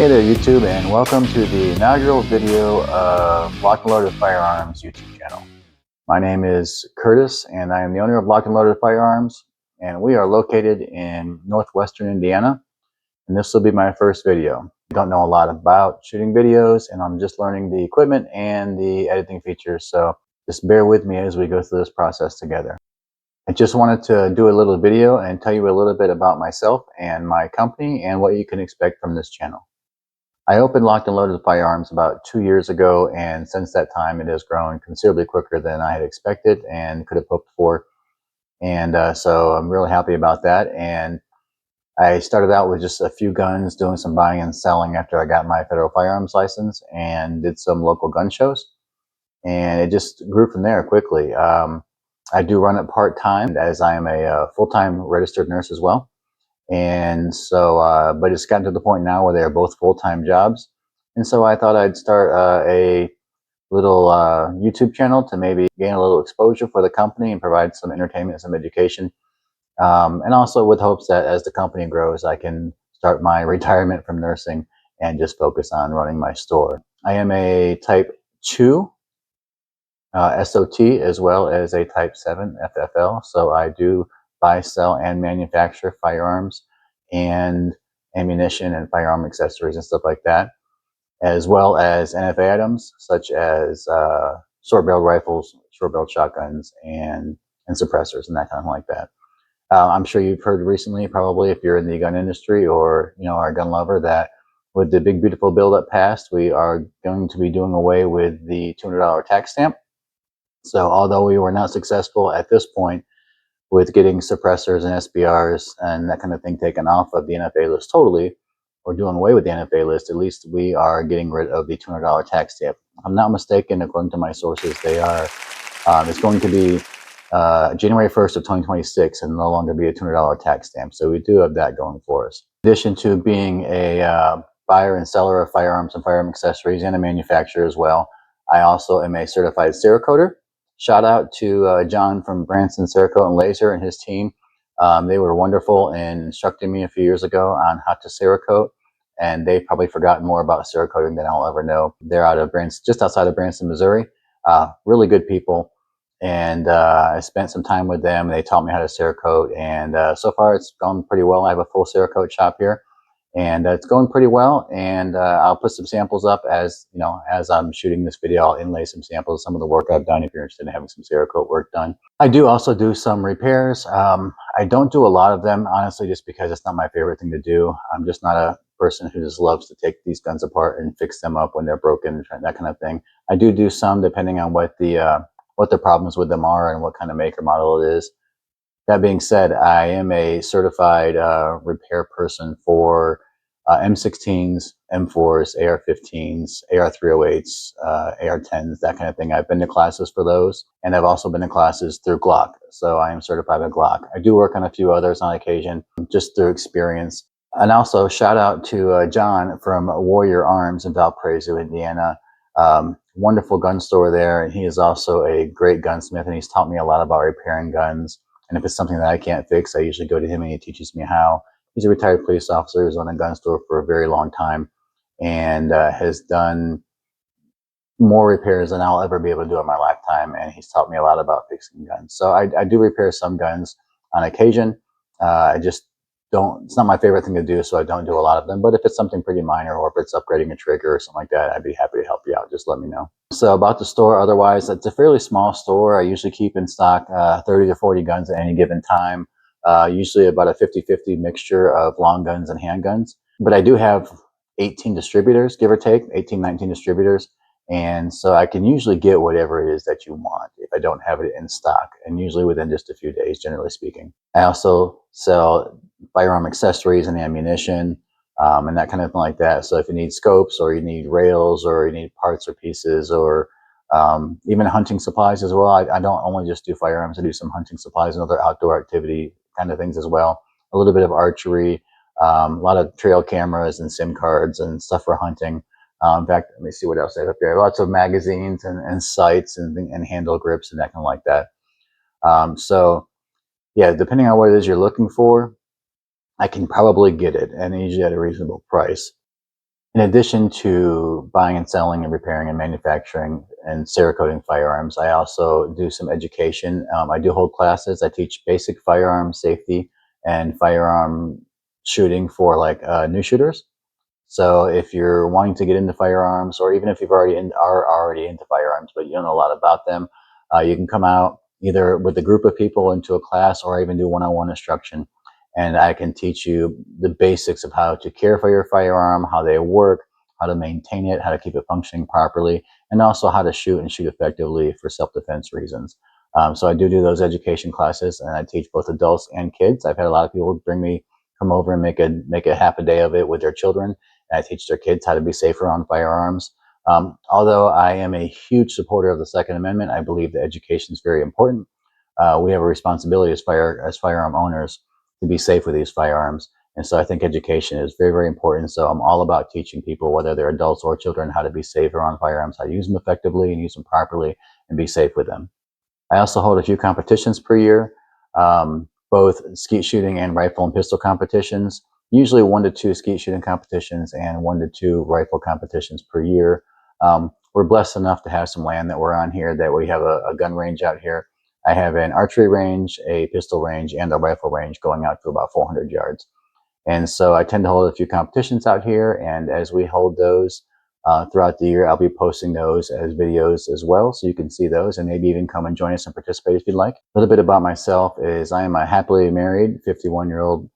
Hey there YouTube, and welcome to the inaugural video of Locked N Loaded Firearms YouTube channel. My name is Curtis and I am the owner of Locked N Loaded Firearms, and we are located in northwestern Indiana, and this will be my first video. I don't know a lot about shooting videos and I'm just learning the equipment and the editing features, so just bear with me as we go through this process together. I just wanted to do a little video and tell you a little bit about myself and my company and what you can expect from this channel. I opened Locked N Loaded Firearms about 2 years ago, and since that time it has grown considerably quicker than I had expected and could have hoped for. And so I'm really happy about that. And I started out with just a few guns, doing some buying and selling after I got my federal firearms license, and did some local gun shows. And it just grew from there quickly. I do run it part-time, as I am a full-time registered nurse as well. And so, but it's gotten to the point now where they are both full-time jobs. And so I thought I'd start a little YouTube channel to maybe gain a little exposure for the company and provide some entertainment, some education. And also with hopes that as the company grows, I can start my retirement from nursing and just focus on running my store. I am a type 2 SOT as well as a type 7 FFL. So I do buy, sell, and manufacture firearms and ammunition and firearm accessories and stuff like that, as well as NFA items such as short-barreled rifles, short-barreled shotguns, and suppressors and that kind of like that. I'm sure you've heard recently, probably if you're in the gun industry or are a gun lover, that with the big beautiful bill that passed, we are going to be doing away with the $200 tax stamp. So although we were not successful at this point with getting suppressors and SBRs and that kind of thing taken off of the NFA list totally, or doing away with the NFA list, at least we are getting rid of the $200 tax stamp. If I'm not mistaken, according to my sources, they are, it's going to be January 1st of 2026 and no longer be a $200 tax stamp. So we do have that going for us. In addition to being a buyer and seller of firearms and firearm accessories and a manufacturer as well, I also am a certified Cerakoter. Shout out to John from Branson Cerakote and Laser and his team. They were wonderful in instructing me a few years ago on how to Cerakote, and they've probably forgotten more about Cerakoting than I'll ever know. They're out of Branson, just outside of Branson, Missouri. Really good people, and I spent some time with them. They taught me how to Cerakote, and so far it's gone pretty well. I have a full Cerakote shop here, and it's going pretty well. And I'll put some samples up as as I'm shooting this video. I'll inlay some samples of some of the work I've done if you're interested in having some Cerakote work done. I do also do some repairs. I don't do a lot of them, honestly, just because it's not my favorite thing to do. I'm just not a person who just loves to take these guns apart and fix them up when they're broken, that kind of thing. I do some depending on what the problems with them are and what kind of make or model it is. That being said, I am a certified repair person for M16s, M4s, AR-15s, AR-308s, AR-10s, that kind of thing. I've been to classes for those, and I've also been to classes through Glock. So I am certified by Glock. I do work on a few others on occasion, just through experience. And also, shout out to John from Warrior Arms in Valparaiso, Indiana. Wonderful gun store there, and he is also a great gunsmith, and he's taught me a lot about repairing guns. And if it's something that I can't fix, I usually go to him and he teaches me how. He's a retired police officer who's owned a gun store for a very long time and has done more repairs than I'll ever be able to do in my lifetime. And he's taught me a lot about fixing guns. So I do repair some guns on occasion. I just don't, it's not my favorite thing to do, so I don't do a lot of them. But if it's something pretty minor, or if it's upgrading a trigger or something like that, I'd be happy to help you out. Just let me know. So about the store, otherwise, it's a fairly small store. I usually keep in stock 30 to 40 guns at any given time. Usually about a 50-50 mixture of long guns and handguns. But I do have 18 distributors, give or take, 18, 19 distributors. And so I can usually get whatever it is that you want if I don't have it in stock, and usually within just a few days, generally speaking. I also sell firearm accessories and ammunition and that kind of thing like that. So if you need scopes, or you need rails, or you need parts or pieces, or even hunting supplies as well. I don't only just do firearms. I do some hunting supplies and other outdoor activity kind of things as well. A little bit of archery, a lot of trail cameras and SIM cards and stuff for hunting. In fact, let me see what else I have up there. Lots of magazines and sights and handle grips and that kind of like that. So yeah, depending on what it is you're looking for, I can probably get it, and usually at a reasonable price. In addition to buying and selling and repairing and manufacturing and Cerakoting firearms, I also do some education. I do hold classes. I teach basic firearm safety and firearm shooting for like new shooters. So if you're wanting to get into firearms, or even if you've are already into firearms, but you don't know a lot about them, you can come out either with a group of people into a class, or even do one-on-one instruction. And I can teach you the basics of how to care for your firearm, how they work, how to maintain it, how to keep it functioning properly, and also how to shoot and shoot effectively for self-defense reasons. So I do those education classes, and I teach both adults and kids. I've had a lot of people come over and make a half a day of it with their children. I teach their kids how to be safer on firearms. Although I am a huge supporter of the Second Amendment, I believe that education is very important. We have a responsibility as firearm owners to be safe with these firearms. And so I think education is very, very important. So I'm all about teaching people, whether they're adults or children, how to be safer on firearms, how to use them effectively and use them properly, and be safe with them. I also hold a few competitions per year, both skeet shooting and rifle and pistol competitions, usually 1 to 2 skeet shooting competitions and 1 to 2 rifle competitions per year. We're blessed enough to have some land that we're on here, that we have a gun range out here. I have an archery range, a pistol range, and a rifle range going out to about 400 yards. And so I tend to hold a few competitions out here. And as we hold those throughout the year, I'll be posting those as videos as well. So you can see those and maybe even come and join us and participate if you'd like. A little bit about myself is I am a happily married 51-year-old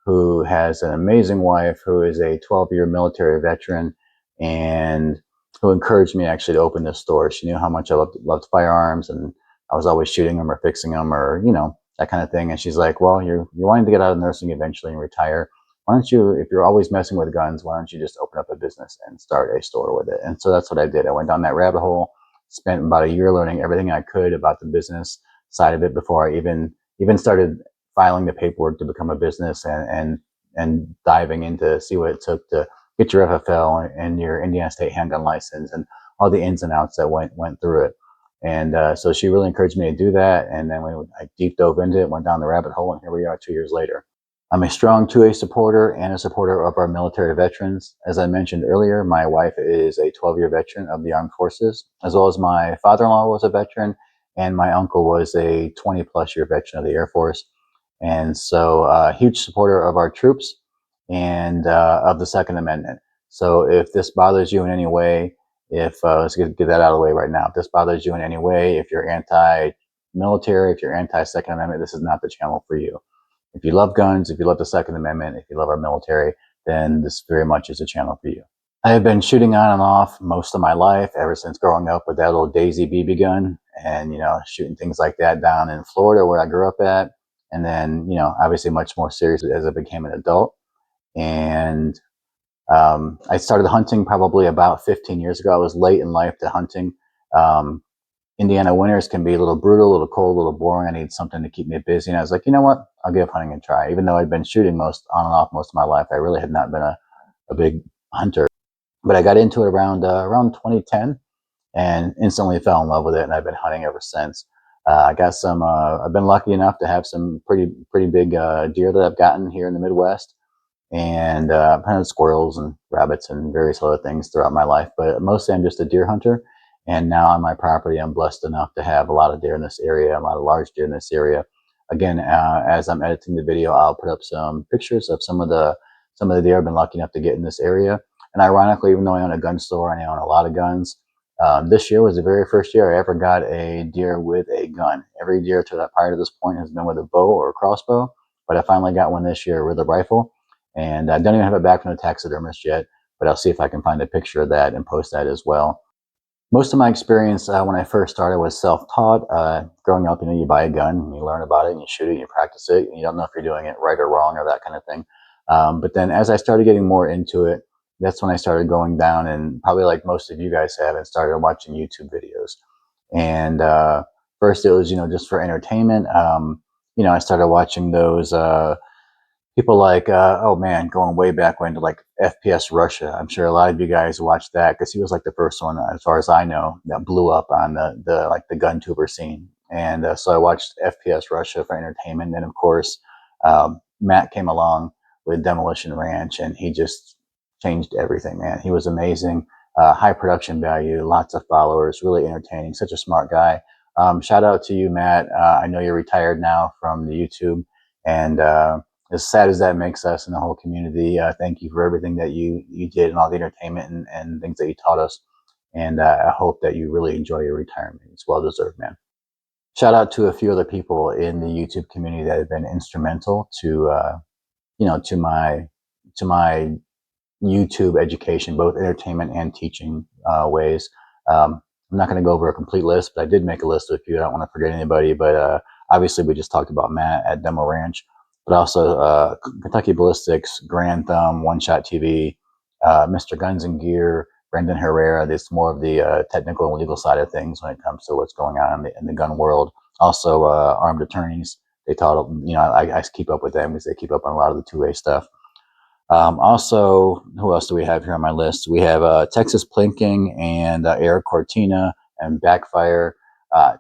who has an amazing wife who is a 12-year military veteran, and who encouraged me actually to open this store. She knew how much I loved firearms, and I was always shooting them or fixing them, or, that kind of thing. And she's like, well, you're wanting to get out of nursing eventually and retire. Why don't you, if you're always messing with guns, why don't you just open up a business and start a store with it? And so that's what I did. I went down that rabbit hole, spent about a year learning everything I could about the business side of it before I even started filing the paperwork to become a business, and diving into see what it took to get your FFL and your Indiana State handgun license, and all the ins and outs that went through it. And so she really encouraged me to do that. And then I deep dove into it, went down the rabbit hole, and here we are 2 years later. I'm a strong 2A supporter and a supporter of our military veterans. As I mentioned earlier, my wife is a 12-year veteran of the armed forces, as well as my father-in-law was a veteran, and my uncle was a 20-plus-year veteran of the Air Force. And so huge supporter of our troops and of the Second Amendment. So if this bothers you in any way, if let's get that out of the way right now. If this bothers you in any way, if you're anti-military, if you're anti-Second Amendment, this is not the channel for you. If you love guns, if you love the Second Amendment, if you love our military, then this very much is a channel for you. I have been shooting on and off most of my life, ever since growing up with that little Daisy BB gun, and shooting things like that down in Florida where I grew up at. And then obviously much more seriously as I became an adult. And I started hunting probably about 15 years ago. I was late in life to hunting. Indiana winters can be a little brutal, a little cold, a little boring. I need something to keep me busy. And I was like, you know what? I'll give hunting a try. Even though I'd been shooting on and off most of my life, I really had not been a big hunter. But I got into it around 2010, and instantly fell in love with it. And I've been hunting ever since. I got some. I've been lucky enough to have some pretty big deer that I've gotten here in the Midwest, and hunted squirrels and rabbits and various other things throughout my life. But mostly I'm just a deer hunter. And now on my property, I'm blessed enough to have a lot of deer in this area, a lot of large deer in this area. Again, as I'm editing the video, I'll put up some pictures of some of the deer I've been lucky enough to get in this area. And ironically, even though I own a gun store and I own a lot of guns, this year was the very first year I ever got a deer with a gun. Every deer to that prior to this point has been with a bow or a crossbow, but I finally got one this year with a rifle. And I don't even have it back from the taxidermist yet, but I'll see if I can find a picture of that and post that as well. Most of my experience when I first started was self-taught. Growing up, you buy a gun, and you learn about it, and you shoot it, and you practice it, and you don't know if you're doing it right or wrong or that kind of thing. But then as I started getting more into it, that's when I started going down, and probably like most of you guys have, and started watching YouTube videos. And first it was, just for entertainment. I started watching those people like, oh man, going way back when to like FPS Russia. I'm sure a lot of you guys watched that because he was like the first one, as far as I know, that blew up on the gun tuber scene. And so I watched FPS Russia for entertainment. And then of course, Matt came along with Demolition Ranch, and he just changed everything, man. He was amazing. High production value, lots of followers, really entertaining, such a smart guy. Shout out to you, Matt. I know you're retired now from the YouTube, and as sad as that makes us in the whole community, thank you for everything that you did and all the entertainment and things that you taught us. And I hope that you really enjoy your retirement. It's well deserved, man. Shout out to a few other people in the YouTube community that have been instrumental to to my YouTube education, both entertainment and teaching ways. I'm not going to go over a complete list, but I did make a list of a few. I don't want to forget anybody, but obviously we just talked about Matt at Demo Ranch, but also Kentucky Ballistics, Grand Thumb, One Shot TV, Mr. Guns and Gear, Brendan Herrera. That's more of the technical and legal side of things when it comes to what's going on in the gun world. Also, Armed Attorneys. They taught, I keep up with them because they keep up on a lot of the two-way stuff. Also, who else do we have here on my list? We have Texas Plinking and Eric Cortina and Backfire.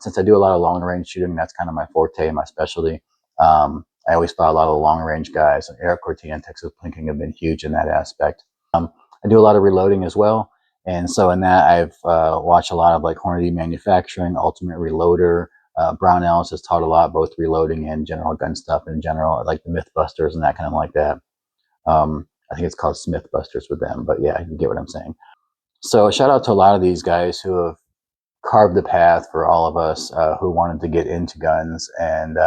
Since I do a lot of long range shooting, that's kind of my forte and my specialty. I always follow a lot of the long range guys, and Eric Cortina and Texas Plinking have been huge in that aspect. I do a lot of reloading as well. And so in that, I've watched a lot of like Hornady Manufacturing, Ultimate Reloader. Brown Ellis has taught a lot, both reloading and general gun stuff in general, like the Mythbusters and that kind of like that. I think it's called Smithbusters with them, but yeah, you get what I'm saying. So shout out to a lot of these guys who have carved the path for all of us who wanted to get into guns. And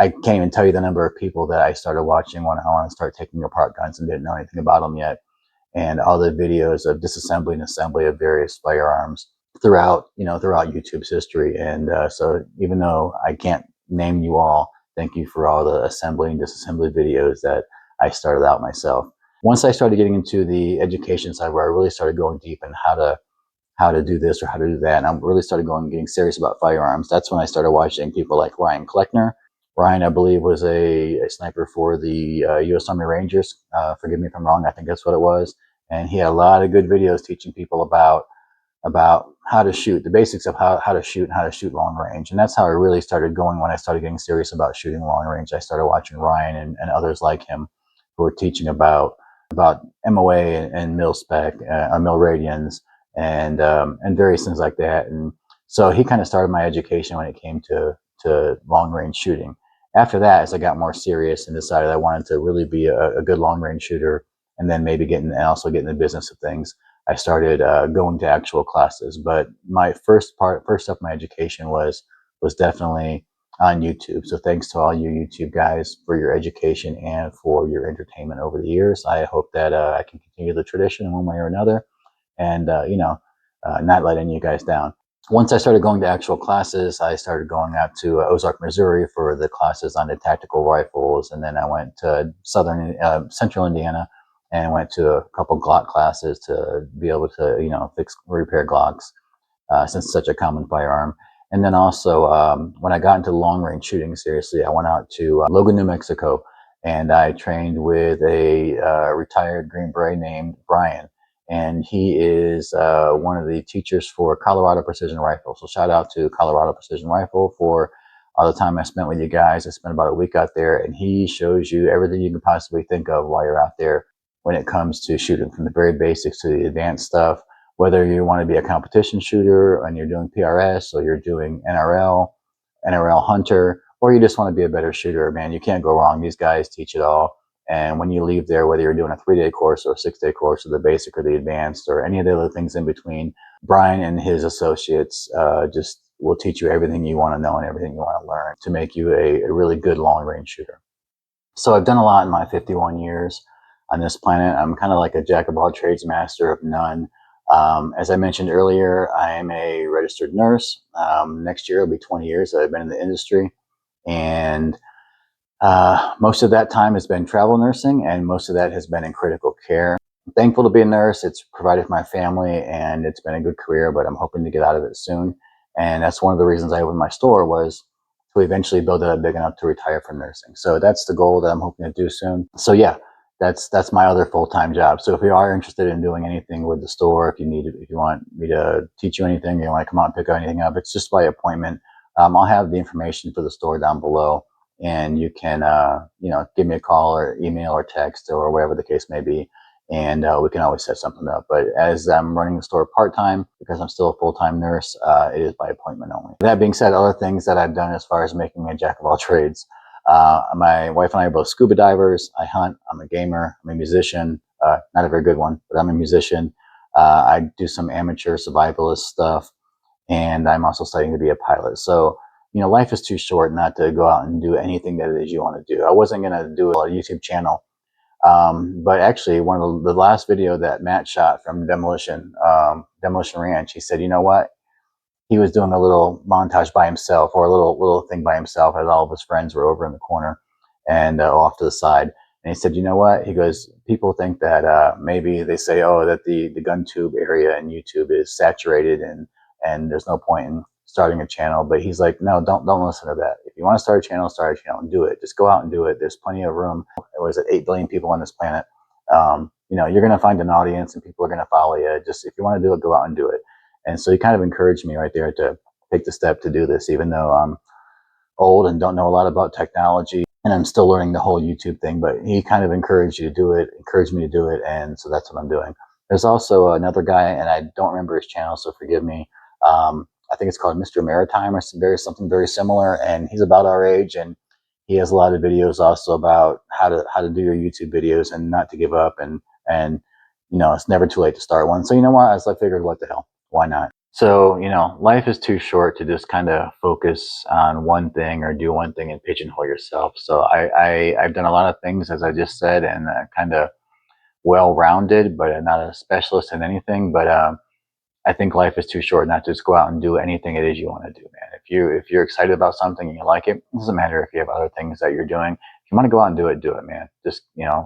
I can't even tell you the number of people that I started watching when I want to start taking apart guns and didn't know anything about them yet. And all the videos of disassembly and assembly of various firearms throughout YouTube's history. And so even though I can't name you all, thank you for all the assembly and disassembly videos that I started out myself. Once I started getting into the education side, where I really started going deep in how to do this or how to do that, and I really started getting serious about firearms, that's when I started watching people like Ryan Kleckner. Ryan, I believe, was a sniper for the U.S. Army Rangers. Forgive me if I'm wrong. I think that's what it was. And he had a lot of good videos teaching people about how to shoot, the basics of how to shoot and how to shoot long range. And that's how I really started going when I started getting serious about shooting long range. I started watching Ryan and others like him who were teaching about MOA and mil spec, mil radians, and various things like that. And so he kind of started my education when it came to long range shooting. After that, as I got more serious and decided I wanted to really be a good long range shooter, and then maybe get in the business of things, I started going to actual classes. But my first step of my education was definitely on YouTube. So thanks to all you YouTube guys for your education and for your entertainment over the years. I hope that I can continue the tradition in one way or another, and not let any of you guys down. Once I started going to actual classes, I started going out to Ozark, Missouri for the classes on the tactical rifles, and then I went to central Indiana and went to a couple Glock classes to be able to repair Glocks, since it's such a common firearm. And then also, when I got into long range shooting seriously, I went out to Logan, New Mexico, and I trained with a retired Green Beret named Brian. And he is one of the teachers for Colorado Precision Rifle. So shout out to Colorado Precision Rifle for all the time I spent with you guys. I spent about a week out there, and he shows you everything you can possibly think of while you're out there when it comes to shooting, from the very basics to the advanced stuff. Whether you want to be a competition shooter and you're doing PRS, or you're doing NRL Hunter, or you just want to be a better shooter, man, you can't go wrong. These guys teach it all. And when you leave there, whether you're doing a 3-day course or a 6-day course, or the basic or the advanced, or any of the other things in between, Brian and his associates just will teach you everything you want to know and everything you want to learn to make you a really good long range shooter. So I've done a lot in my 51 years on this planet. I'm kind of like a jack of all trades, master of none. As I mentioned earlier, I am a registered nurse. Next year, it'll be 20 years that I've been in the industry. And most of that time has been travel nursing, and most of that has been in critical care. I'm thankful to be a nurse. It's provided for my family, and it's been a good career, but I'm hoping to get out of it soon. And that's one of the reasons I opened my store, was to eventually build it up big enough to retire from nursing. So that's the goal that I'm hoping to do soon. So yeah, that's my other full-time job. So if you are interested in doing anything with the store, if you want me to teach you anything, you want to come out and pick anything up, it's just by appointment. I'll have the information for the store down below, and you can give me a call or email or text or whatever the case may be, and we can always set something up. But as I'm running the store part-time, because I'm still a full-time nurse, it is by appointment only. That being said, other things that I've done as far as making a jack of all trades. My wife and I are both scuba divers. I hunt. I'm a gamer. I'm a musician. Not a very good one, but I'm a musician. I do some amateur survivalist stuff, and I'm also studying to be a pilot. So, life is too short not to go out and do anything that it is you want to do. I wasn't going to do a YouTube channel. But actually, one of the last video that Matt shot from Demolition Ranch, he said, you know what? He was doing a little montage by himself, or a little thing by himself, as all of his friends were over in the corner and off to the side. And he said, you know what? He goes, people think that maybe they say, oh, that the gun tube area in YouTube is saturated and there's no point in starting a channel. But he's like, no, don't listen to that. If you want to start a channel and do it. Just go out and do it. There's plenty of room. There was 8 billion people on this planet. You're going to find an audience and people are going to follow you. Just if you want to do it, go out and do it. And so he kind of encouraged me right there to take the step to do this, even though I'm old and don't know a lot about technology and I'm still learning the whole YouTube thing. But he kind of encouraged me to do it. And so that's what I'm doing. There's also another guy, and I don't remember his channel, so forgive me. I think it's called Mr. Maritime or something very similar. And he's about our age, and he has a lot of videos also about how to do your YouTube videos and not to give up. And it's never too late to start one. So you know what? I figured, what the hell? Why not? So, life is too short to just kind of focus on one thing or do one thing and pigeonhole yourself. So I've done a lot of things, as I just said, and kind of well-rounded, but not a specialist in anything. But I think life is too short not to just go out and do anything it is you want to do, man. If you're excited about something and you like it, it doesn't matter if you have other things that you're doing. If you want to go out and do it, man. Just,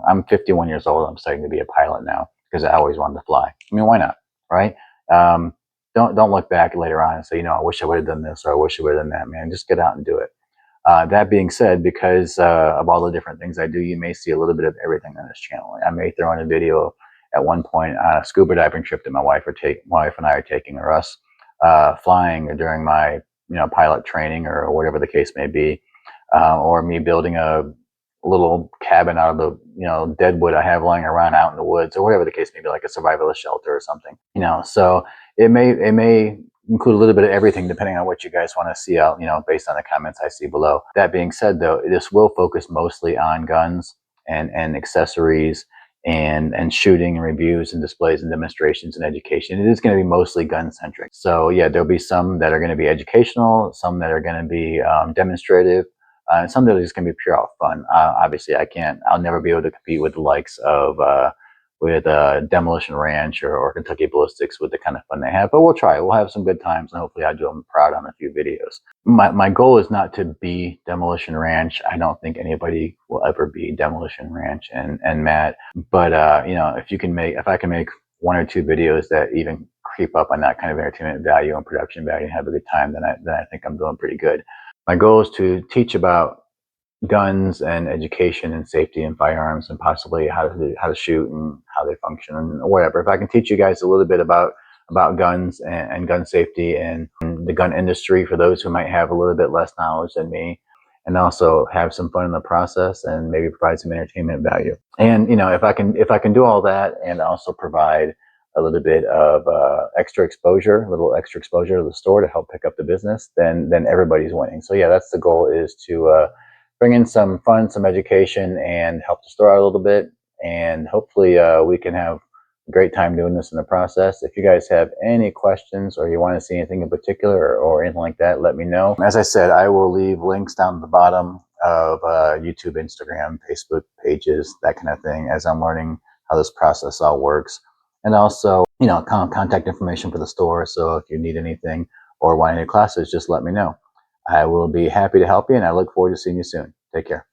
I'm 51 years old. I'm starting to be a pilot now because I always wanted to fly. I mean, why not, right? Don't look back later on and say, I wish I would have done this, or I wish I would have done that, man. Just get out and do it. That being said, because of all the different things I do, you may see a little bit of everything on this channel. I may throw in a video at one point on a scuba diving trip that my wife and I are taking, or us flying, or during my pilot training, or whatever the case may be, or me building a little cabin out of the dead wood I have lying around out in the woods, or whatever the case may be, like a survivalist shelter or something. So it may include a little bit of everything depending on what you guys want to see out, based on the comments I see below. That being said, though, this will focus mostly on guns and accessories and shooting and reviews and displays and demonstrations and education. It is going to be mostly gun centric. So yeah, there'll be some that are going to be educational, some that are going to be demonstrative, and some that are just going to be pure out fun. Obviously, I'll never be able to compete with the likes of Demolition Ranch or Kentucky Ballistics with the kind of fun they have, but we'll try. We'll have some good times, and hopefully I'll do them proud on a few videos. My goal is not to be Demolition Ranch. I don't think anybody will ever be Demolition Ranch and Matt. But if I can make 1 or 2 videos that even creep up on that kind of entertainment value and production value and have a good time, then I think I'm doing pretty good. My goal is to teach about guns and education and safety and firearms, and possibly how to shoot and how they function and whatever. If I can teach you guys a little bit about guns and gun safety and the gun industry for those who might have a little bit less knowledge than me, and also have some fun in the process and maybe provide some entertainment value. And if I can do all that and also provide a little bit of a little extra exposure to the store to help pick up the business, then everybody's winning. So yeah, that's the goal, is to bring in some fun, some education, and help the store out a little bit. And hopefully we can have a great time doing this in the process. If you guys have any questions, or you want to see anything in particular or anything like that, let me know. As I said, I will leave links down at the bottom of YouTube, Instagram, Facebook pages, that kind of thing, as I'm learning how this process all works. And also, contact information for the store. So if you need anything or want any classes, just let me know. I will be happy to help you, and I look forward to seeing you soon. Take care.